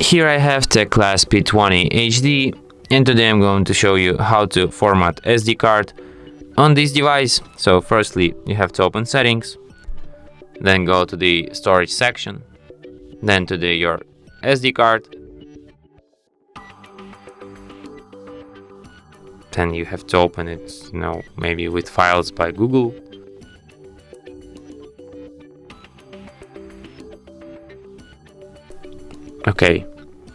Here I have TECLAST P20HD, and today I'm going to show you how to format SD card on this device. So firstly, you have to open settings, then go to the storage section, then to your SD card, then you have to open it, maybe with Files by Google. Okay,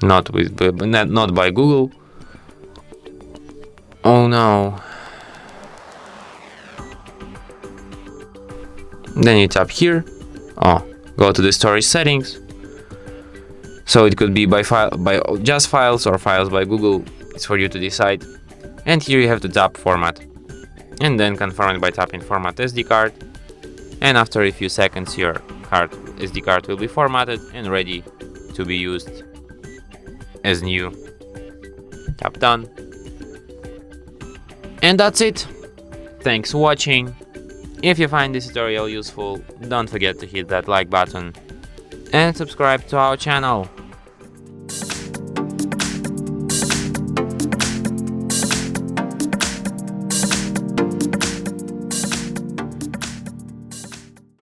not by Google. Oh no. Then you tap here. Go to the storage settings. So it could be by just Files or Files by Google. It's for you to decide. And here you have to tap Format, and then confirm it by tapping Format SD card. And after a few seconds, your SD card will be formatted and ready to be used as new. Tap Done. And that's it. Thanks for watching. If you find this tutorial useful, don't forget to hit that like button and subscribe to our channel.